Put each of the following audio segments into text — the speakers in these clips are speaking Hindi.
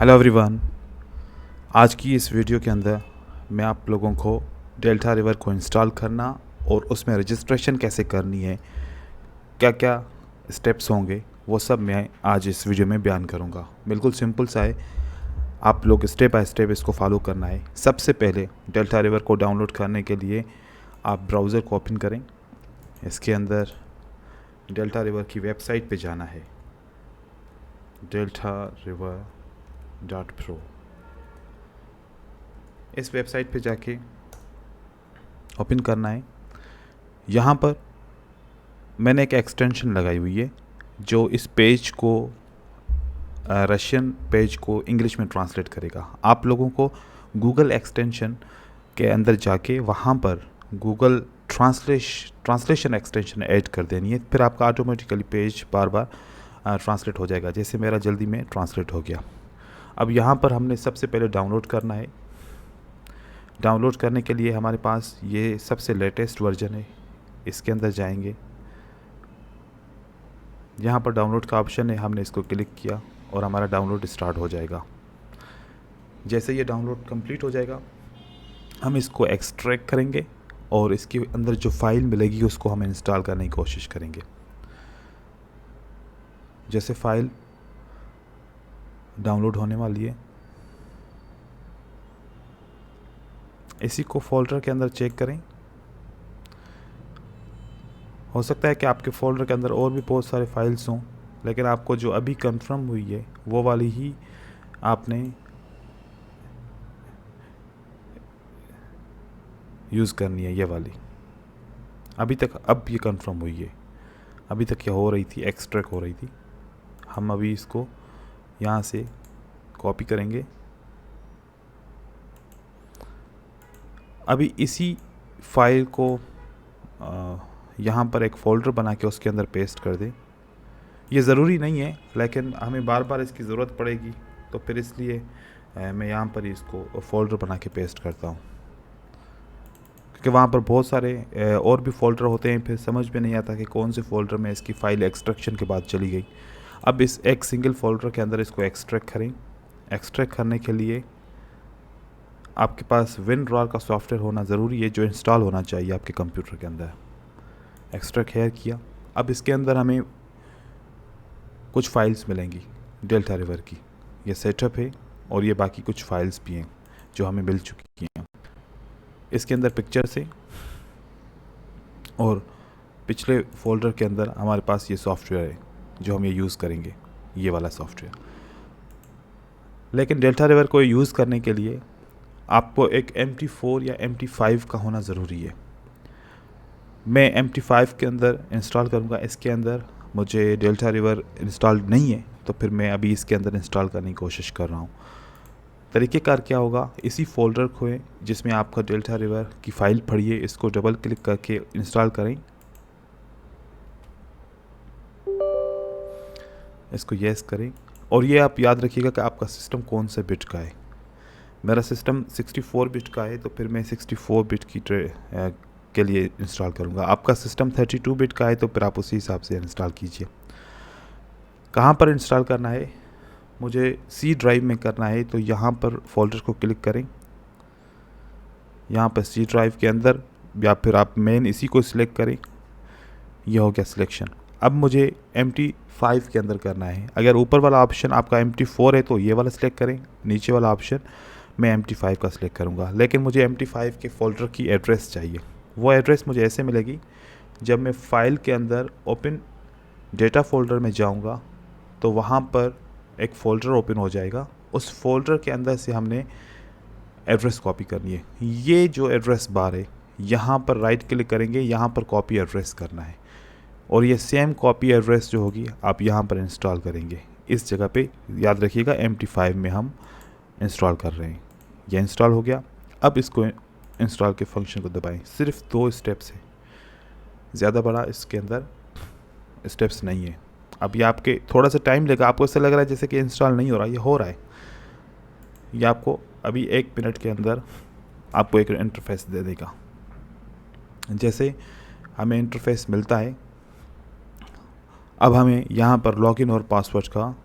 Hello everyone. आज की इस वीडियो के अंदर मैं आप लोगों को डेल्टा रिवर को इंस्टॉल करना और उसमें रजिस्ट्रेशन कैसे करनी है, क्या क्या स्टेप्स होंगे, वो सब मैं आज इस वीडियो में बयान करूंगा। बिल्कुल सिंपल सा है, आप लोग स्टेप बाय स्टेप इसको फॉलो करना है। सबसे पहले डेल्टा रिवर को डाउनलोड करने के लिए आप ब्राउज़र को ओपन करें। इसके अंदर डेल्टा रिवर की वेबसाइट पे जाना है, deltariver.pro। इस वेबसाइट पे जाके ओपन करना है। यहाँ पर मैंने एक एक्सटेंशन लगाई हुई है जो इस पेज को, रशियन पेज को इंग्लिश में ट्रांसलेट करेगा। आप लोगों को गूगल एक्सटेंशन के अंदर जाके वहाँ पर गूगल ट्रांसलेशन एक्सटेंशन ऐड कर देनी है, फिर आपका ऑटोमेटिकली पेज बार बार ट्रांसलेट हो जाएगा। जैसे मेरा जल्दी में ट्रांसलेट हो गया। अब यहाँ पर हमने सबसे पहले डाउनलोड करना है। डाउनलोड करने के लिए हमारे पास ये सबसे लेटेस्ट वर्जन है, इसके अंदर जाएंगे। यहाँ पर डाउनलोड का ऑप्शन है, हमने इसको क्लिक किया और हमारा डाउनलोड स्टार्ट हो जाएगा। जैसे ये डाउनलोड कंप्लीट हो जाएगा, हम इसको एक्सट्रैक्ट करेंगे और इसके अंदर जो फाइल मिलेगी उसको हम इंस्टॉल करने की कोशिश करेंगे। जैसे फाइल डाउनलोड होने वाली है, इसी को फोल्डर के अंदर चेक करें। हो सकता है कि आपके फोल्डर के अंदर और भी बहुत सारे फाइल्स हों, लेकिन आपको जो अभी कंफर्म हुई है वो वाली ही आपने यूज़ करनी है, ये वाली। अभी तक अब ये कंफर्म हुई है, अभी तक ये हो रही थी, एक्सट्रैक्ट हो रही थी। हम अभी इसको यहाँ से कॉपी करेंगे। अभी इसी फाइल को यहाँ पर एक फ़ोल्डर बना के उसके अंदर पेस्ट कर दें। ये ज़रूरी नहीं है, लेकिन हमें बार बार इसकी ज़रूरत पड़ेगी, तो फिर इसलिए मैं यहाँ पर इसको फ़ोल्डर बना के पेस्ट करता हूँ, क्योंकि वहाँ पर बहुत सारे और भी फ़ोल्डर होते हैं, फिर समझ में नहीं आता कि कौन से फ़ोल्डर में इसकी फ़ाइल एक्सट्रैक्शन के बाद चली गई। अब इस एक सिंगल फ़ोल्डर के अंदर इसको एक्सट्रैक्ट करें। एक्सट्रैक्ट करने के लिए आपके पास WinRAR का सॉफ्टवेयर होना ज़रूरी है, जो इंस्टॉल होना चाहिए आपके कंप्यूटर के अंदर। एक्सट्रैक्ट हेयर किया। अब इसके अंदर हमें कुछ फाइल्स मिलेंगी डेल्टा रिवर की। ये सेटअप है और ये बाकी कुछ फाइल्स भी हैं जो हमें मिल चुकी हैं। इसके अंदर पिक्चर्स है और पिछले फोल्डर के अंदर हमारे पास ये सॉफ्टवेयर है जो हम ये यूज़ करेंगे, ये वाला सॉफ्टवेयर। लेकिन डेल्टा रिवर को यूज़ करने के लिए आपको एक MT4 या MT5 का होना ज़रूरी है। मैं MT5 के अंदर इंस्टॉल करूँगा। इसके अंदर मुझे डेल्टा रिवर इंस्टॉल नहीं है, तो फिर मैं अभी इसके अंदर इंस्टॉल करने की कोशिश कर रहा हूँ। तरीक़ेकार क्या होगा, इसी फोल्डर खोएं जिसमें आपका डेल्टा रिवर की फ़ाइल पड़ी है, इसको डबल क्लिक करके इंस्टॉल करें। इसको यस करें और ये आप याद रखिएगा कि आपका सिस्टम कौन से बिट का है। मेरा सिस्टम 64 बिट का है, तो फिर मैं 64 बिट की के लिए इंस्टॉल करूँगा। आपका सिस्टम 32 बिट का है, तो फिर आप उसी हिसाब से इंस्टॉल कीजिए। कहाँ पर इंस्टॉल करना है, मुझे C ड्राइव में करना है, तो यहाँ पर फोल्डर को क्लिक करें। यहाँ पर C ड्राइव के अंदर, या फिर आप मेन इसी को सिलेक्ट करें। यह हो गया सिलेक्शन। अब मुझे MT5 के अंदर करना है। अगर ऊपर वाला ऑप्शन आपका MT4 है तो ये वाला सिलेक्ट करें, नीचे वाला ऑप्शन मैं MT5 का सिलेक्ट करूँगा। लेकिन मुझे MT5 के फ़ोल्डर की एड्रेस चाहिए। वो एड्रेस मुझे ऐसे मिलेगी, जब मैं फ़ाइल के अंदर ओपन डेटा फ़ोल्डर में जाऊँगा तो वहाँ पर एक फ़ोल्डर ओपन हो जाएगा। उस फोल्डर के अंदर से हमने एड्रेस कॉपी करनी है। ये जो एड्रेस बार है, यहाँ पर राइट क्लिक करेंगे, यहाँ पर कॉपी एड्रेस करना है और ये सेम कॉपी एड्रेस जो होगी आप यहाँ पर इंस्टॉल करेंगे। इस जगह पे याद रखिएगा MT5 में हम इंस्टॉल कर रहे हैं। यह इंस्टॉल हो गया। अब इसको इंस्टॉल के फंक्शन को दबाएं। सिर्फ 2 स्टेप्स है, ज़्यादा बड़ा इसके अंदर स्टेप्स नहीं है। अब ये आपके थोड़ा सा टाइम लेगा, आपको ऐसा लग रहा है जैसे कि इंस्टॉल नहीं हो रहा, ये हो रहा है। ये आपको अभी 1 मिनट के अंदर आपको एक इंटरफेस दे देगा। जैसे हमें इंटरफेस मिलता है, अब हमें यहाँ पर लॉगिन और पासवर्ड का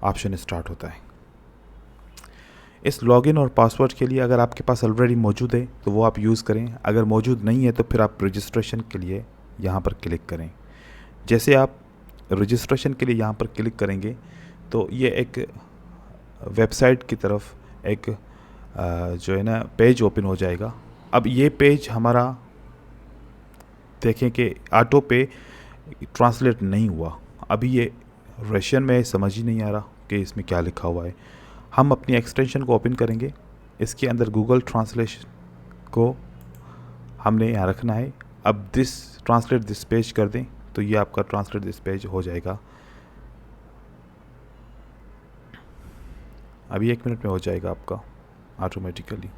ऑप्शन स्टार्ट होता है। इस लॉगिन और पासवर्ड के लिए अगर आपके पास ऑलरेडी मौजूद है तो वो आप यूज़ करें, अगर मौजूद नहीं है तो फिर आप रजिस्ट्रेशन के लिए यहाँ पर क्लिक करें। जैसे आप रजिस्ट्रेशन के लिए यहाँ पर क्लिक करेंगे तो ये एक वेबसाइट की तरफ एक जो है ना पेज ओपन हो जाएगा। अब ये पेज हमारा देखें कि ऑटो पे ट्रांसलेट नहीं हुआ। अभी ये रशियन में समझ ही नहीं आ रहा कि इसमें क्या लिखा हुआ है। हम अपनी एक्सटेंशन को ओपन करेंगे, इसके अंदर गूगल ट्रांसलेशन को हमने यहाँ रखना है। अब ट्रांसलेट दिस पेज कर दें तो ये आपका ट्रांसलेट दिस पेज हो जाएगा। अभी 1 मिनट में हो जाएगा आपका ऑटोमेटिकली।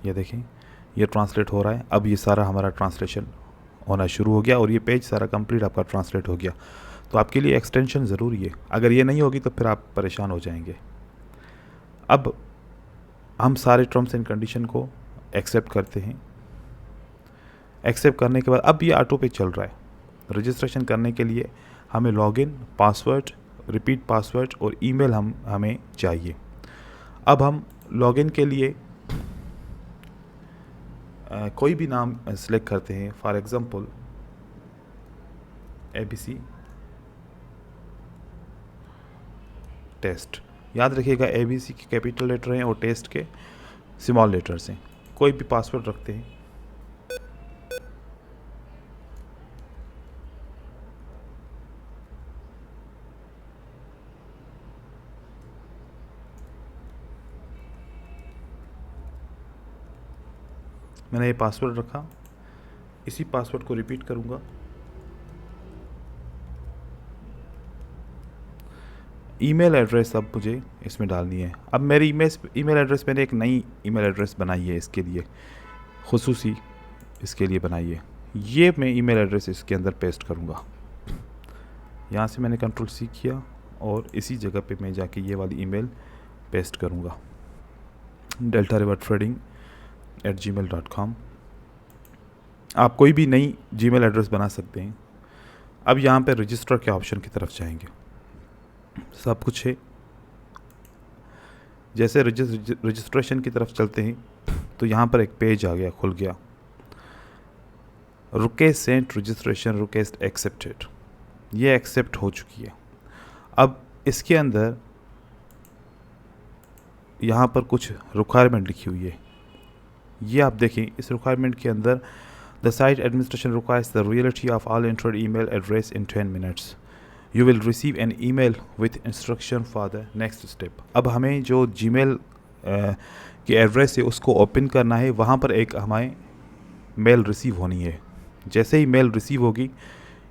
ये देखें ये ट्रांसलेट हो रहा है। अब ये सारा हमारा ट्रांसलेशन होना शुरू हो गया और ये पेज सारा कंप्लीट आपका ट्रांसलेट हो गया। तो आपके लिए एक्सटेंशन ज़रूरी है, अगर ये नहीं होगी तो फिर आप परेशान हो जाएंगे। अब हम सारे टर्म्स एंड कंडीशन को एक्सेप्ट करते हैं। एक्सेप्ट करने के बाद अब ये ऑटो पे चल रहा है। रजिस्ट्रेशन करने के लिए हमें लॉगिन, पासवर्ड, रिपीट पासवर्ड और ईमेल हमें चाहिए। अब हम लॉगिन के लिए कोई भी नाम सेलेक्ट करते हैं, फॉर एग्ज़ाम्पल ABC टेस्ट। याद रखिएगा ABC के कैपिटल लेटर हैं और टेस्ट के स्मॉल लेटर्स हैं। कोई भी पासवर्ड रखते हैं। मैंने ये पासवर्ड रखा, इसी पासवर्ड को रिपीट करूँगा। ईमेल एड्रेस अब मुझे इसमें डालनी है। अब मेरी ईमेल एड्रेस मैंने एक नई ईमेल एड्रेस बनाई है, इसके लिए खुसूसी इसके लिए बनाई है। ये मैं ईमेल एड्रेस इसके अंदर पेस्ट करूँगा। यहाँ से मैंने Ctrl+C किया और इसी जगह पे मैं जाके ये वाली ईमेल पेस्ट करूँगा, deltarivertrading@gmail.com। आप कोई भी नई जीमेल एड्रेस बना सकते हैं। अब यहाँ पे रजिस्टर के ऑप्शन की तरफ जाएंगे, सब कुछ है। जैसे रजिस्ट्रेशन की तरफ चलते हैं तो यहाँ पर एक पेज आ गया, खुल गया, request sent registration request accepted. ये एक्सेप्ट हो चुकी है। अब इसके अंदर यहाँ पर कुछ रिक्वायरमेंट लिखी हुई है। ये आप देखें, इस रिक्वायरमेंट के अंदर the site administration requires the reality of all entered email address in 10 minutes. You will receive an email with instruction for the next step. अब हमें जो जीमेल की एड्रेस है उसको ओपन करना है। वहाँ पर एक हमें मेल रिसीव होनी है। जैसे ही मेल रिसीव होगी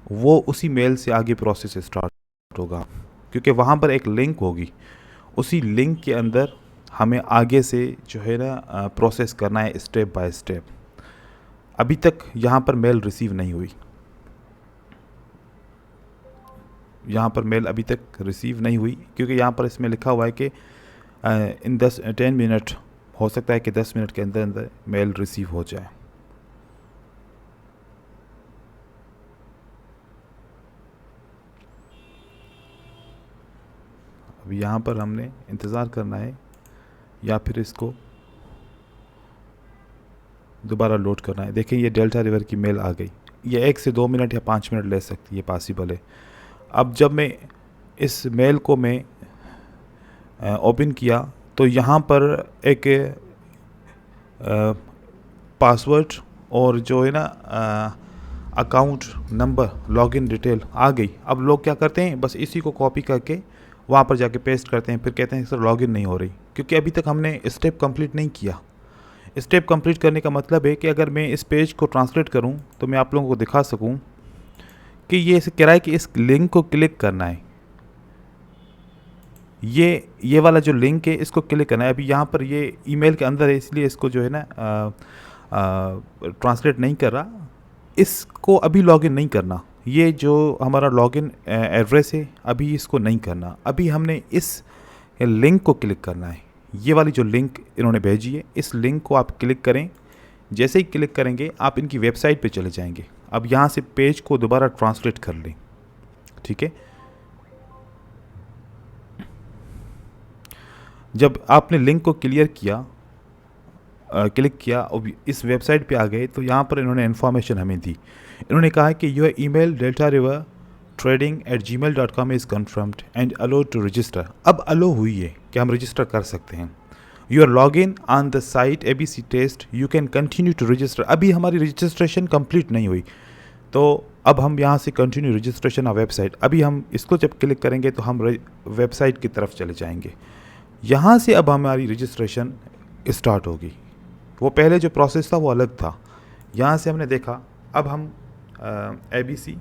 वो उसी मेल से आगे प्रोसेस स्टार्ट होगा, क्योंकि वहाँ पर एक लिंक होगी। उसी लिंक के अंदर हमें आगे से जो है ना प्रोसेस करना है स्टेप बाय स्टेप। अभी तक यहाँ पर मेल रिसीव नहीं हुई, यहाँ पर मेल अभी तक रिसीव नहीं हुई, क्योंकि यहाँ पर इसमें लिखा हुआ है कि इन 10 मिनट, हो सकता है कि 10 मिनट के अंदर अंदर मेल रिसीव हो जाए। अब यहाँ पर हमने इंतज़ार करना है या फिर इसको दोबारा लोड करना है। देखें ये डेल्टा रिवर की मेल आ गई। ये 1 से 2 मिनट या 5 मिनट ले सकती है, पॉसिबल है। अब जब मैं इस मेल को मैं ओपन किया तो यहाँ पर एक पासवर्ड और जो है ना अकाउंट नंबर, लॉगिन डिटेल आ गई। अब लोग क्या करते हैं, बस इसी को कॉपी करके वहाँ पर जाके पेस्ट करते हैं, फिर कहते हैं सर लॉगिन नहीं हो रही, क्योंकि अभी तक हमने स्टेप कंप्लीट नहीं किया। स्टेप कंप्लीट करने का मतलब है कि अगर मैं इस पेज को ट्रांसलेट करूं तो मैं आप लोगों को दिखा सकूं कि ये कह रहा है कि इस लिंक को क्लिक करना है। ये वाला जो लिंक है इसको क्लिक करना है। अभी यहाँ पर ये ईमेल के अंदर है, इसलिए इसको जो है ना ट्रांसलेट नहीं कर रहा। इसको अभी लॉगिन नहीं करना। ये जो हमारा लॉगिन एड्रेस है अभी इसको नहीं करना। अभी हमने इस लिंक को क्लिक करना है। ये वाली जो लिंक इन्होंने भेजी है, इस लिंक को आप क्लिक करें। जैसे ही क्लिक करेंगे आप इनकी वेबसाइट पे चले जाएंगे। अब यहाँ से पेज को दोबारा ट्रांसलेट कर लें, ठीक है। जब आपने लिंक को क्लिक किया और इस वेबसाइट पे आ गए तो यहाँ पर इन्होंने इन्फॉर्मेशन हमें दी। इन्होंने कहा कि your email deltarivertrading@gmail.com is confirmed and allow to register. अब अलो हुई है कि हम रजिस्टर कर सकते हैं। Your log in on the site ABC test, you can continue to register. अभी हमारी रजिस्ट्रेशन कंप्लीट नहीं हुई, तो अब हम यहाँ से कंटिन्यू रजिस्ट्रेशन ऑफ वेबसाइट, अभी हम इसको जब क्लिक करेंगे तो हम वेबसाइट की तरफ चले जाएंगे। यहाँ से अब हमारी रजिस्ट्रेशन स्टार्ट होगी। वो पहले जो प्रोसेस था वो अलग था। यहाँ से हमने देखा, अब हम ABC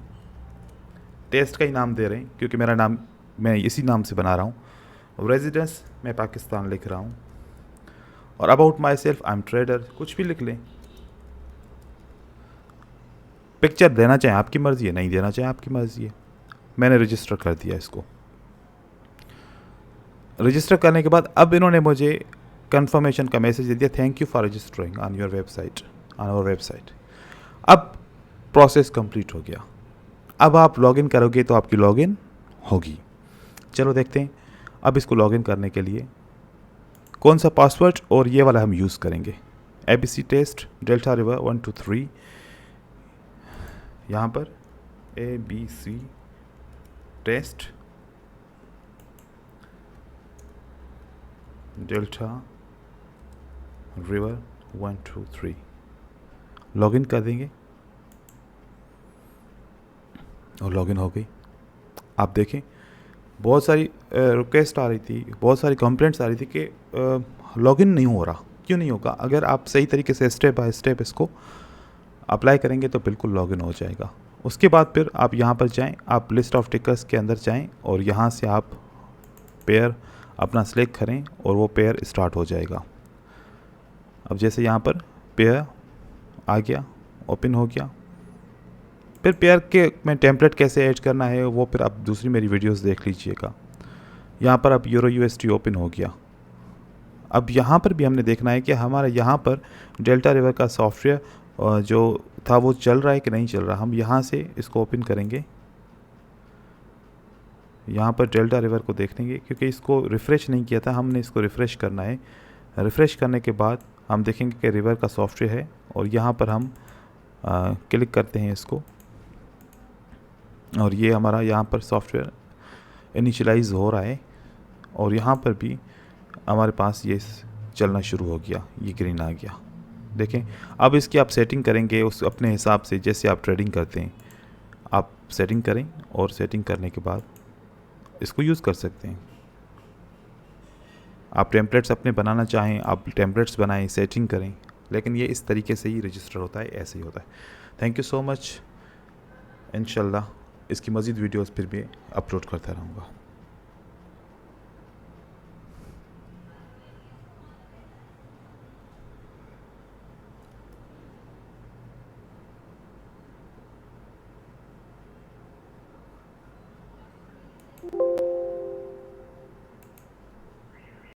टेस्ट का ही नाम दे रहे हैं क्योंकि मेरा नाम मैं इसी नाम से बना रहा हूँ। रेजिडेंस मैं पाकिस्तान लिख रहा हूँ और about my self I am trader, कुछ भी लिख लें। पिक्चर देना चाहें आपकी मर्ज़ी है, नहीं देना चाहें आपकी मर्ज़ी है। मैंने रजिस्टर कर दिया इसको। रजिस्टर करने के बाद अब इन्होंने मुझे कंफर्मेशन का मैसेज दे दिया, thank you for registering on your website, on our website. अब प्रोसेस कंप्लीट हो गया। अब आप लॉगिन करोगे तो आपकी लॉगिन होगी। चलो देखते हैं अब इसको लॉगिन करने के लिए कौन सा पासवर्ड, और ये वाला हम यूज़ करेंगे, ABC टेस्ट डेल्टा रिवर 1 2 3। यहाँ पर ABC test delta river 1 2 3 login कर देंगे और लॉगिन हो गई। आप देखें बहुत सारी रिक्वेस्ट आ रही थी, बहुत सारी कंप्लेंट्स आ रही थी कि लॉगिन नहीं हो रहा। क्यों नहीं होगा? अगर आप सही तरीके से स्टेप बाय स्टेप इसको अप्लाई करेंगे तो बिल्कुल लॉगिन हो जाएगा। उसके बाद फिर आप यहाँ पर जाएं, आप लिस्ट ऑफ टिकर्स के अंदर जाएं और यहाँ से आप पेयर अपना सिलेक्ट करें और वो पेयर स्टार्ट हो जाएगा। अब जैसे यहाँ पर पेयर आ गया, ओपन हो गया। फिर पेयर के में टेम्पलेट कैसे ऐड करना है वो फिर आप दूसरी मेरी वीडियोस देख लीजिएगा। यहाँ पर अब यूरो USD ओपन हो गया। अब यहाँ पर भी हमने देखना है कि हमारा यहाँ पर डेल्टा रिवर का सॉफ्टवेयर जो था वो चल रहा है कि नहीं चल रहा। हम यहाँ से इसको ओपन करेंगे, यहाँ पर डेल्टा रिवर को देख लेंगे क्योंकि इसको रिफ़्रेश नहीं किया था, हमने इसको रिफ़्रेश करना है। रिफ़्रेश करने के बाद हम देखेंगे कि रिवर का सॉफ्टवेयर है और यहाँ पर हम क्लिक करते हैं इसको और ये हमारा यहाँ पर सॉफ्टवेयर इनिशियलाइज हो रहा है और यहाँ पर भी हमारे पास ये चलना शुरू हो गया, ये ग्रीन आ गया। देखें अब इसकी आप सेटिंग करेंगे उस अपने हिसाब से, जैसे आप ट्रेडिंग करते हैं आप सेटिंग करें और सेटिंग करने के बाद इसको यूज़ कर सकते हैं। आप टेम्पलेट्स अपने बनाना चाहें आप टेम्पलेट्स बनाएं, सेटिंग करें, लेकिन ये इस तरीके से ही रजिस्टर होता है, ऐसे ही होता है। Thank you so much. इंशाल्लाह इसकी मज़ीद वीडियोस फिर भी अपलोड करता रहूँगा।